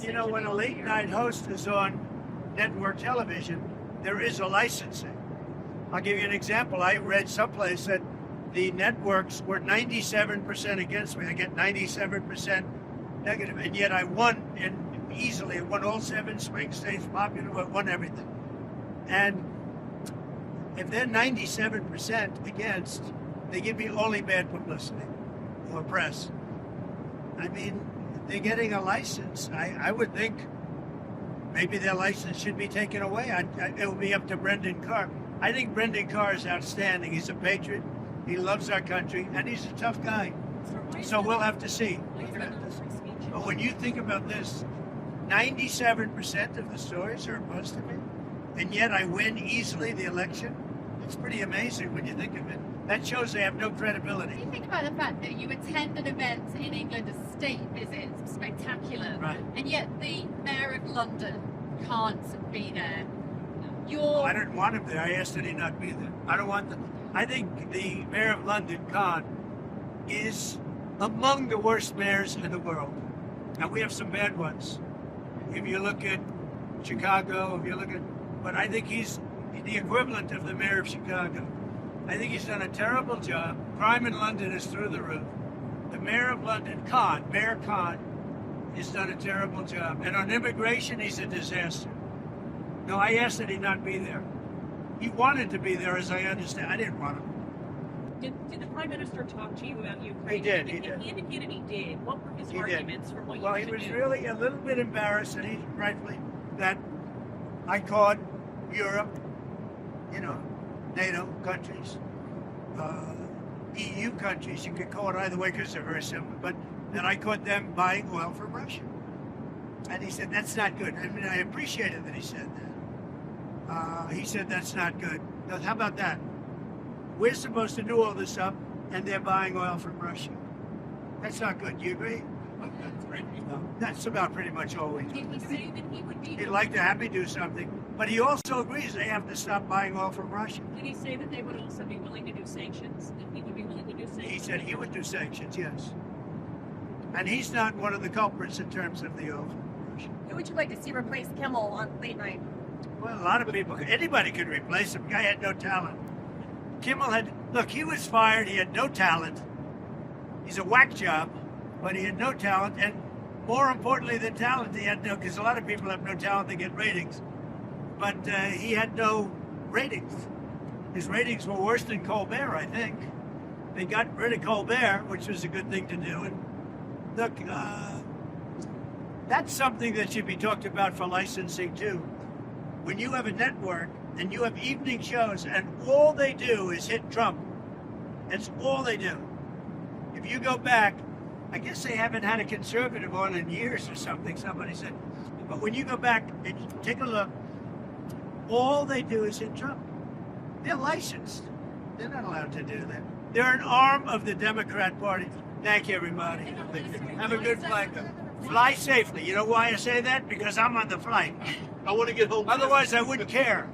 You know, when a late night host is on network television, there is a licensing. I'll give you an example. I read someplace that the networks were 97% against me. I get 97% negative, and yet I won easily. I won all 7 swing states, popular, won everything. And if they're 97% against, they give me only bad publicity or press. I mean, they're getting a license. I would think maybe their license should be taken away. It would be up to Brendan Carr. I think Brendan Carr is outstanding. He's a patriot. He loves our country, and he's a tough guy. So we'll have to see. But when you think about this, 97% of the stories are opposed to me, and yet I win easily the election. It's pretty amazing when you think of it. That shows they have no credibility. What do you think about the fact that you attend an event in England, a state visit, spectacular, right, and yet the Mayor of London can't be there? I don't want him there. I asked that he not be there. I don't want them. I think the Mayor of London, Khan, is among the worst mayors in the world. And we have some bad ones. If you look at Chicago, but I think he's the equivalent of the Mayor of Chicago. I think he's done a terrible job. Crime in London is through the roof. The Mayor of London, Mayor Khan, has done a terrible job. And on immigration, he's a disaster. No, I asked that he not be there. He wanted to be there, as I understand. I didn't want him. Did the Prime Minister talk to you about Ukraine? He did. He indicated he did. What were his arguments for what you should do? Well, he was really a little bit embarrassed, and he rightfully, that I called Europe, NATO countries, EU countries. You could call it either way because they're very similar. But that I caught them buying oil from Russia. And he said, that's not good. I mean, I appreciated that he said that. He said, that's not good. Now, how about that? We're supposed to do all this up, and they're buying oil from Russia. That's not good. Do you agree? No, that's about pretty much all we do. Did he say that he would be... He'd like to have me do something, but he also agrees they have to stop buying oil from Russia. Did he say that they would also be willing to do sanctions? That he would be willing to do sanctions? He said he would do sanctions, yes. And he's not one of the culprits in terms of the oil from Russia. Who would you like to see replace Kimmel on late night? Well, a lot of people, anybody could replace him. The guy had no talent. Kimmel he was fired, he had no talent. He's a whack job, but he had no talent, and more importantly than talent, he had no, because a lot of people have no talent, they get ratings. But he had no ratings. His ratings were worse than Colbert, I think. They got rid of Colbert, which was a good thing to do. And look, that's something that should be talked about for licensing too. When you have a network and you have evening shows and all they do is hit Trump, that's all they do. If you go back, I guess they haven't had a conservative on in years or something, somebody said. But when you go back and take a look, all they do is hit Trump. They're licensed. They're not allowed to do that. They're an arm of the Democrat Party. Thank you, everybody. Have a good flight. Fly safely. You know why I say that? Because I'm on the flight. I want to get home. Otherwise, I wouldn't care.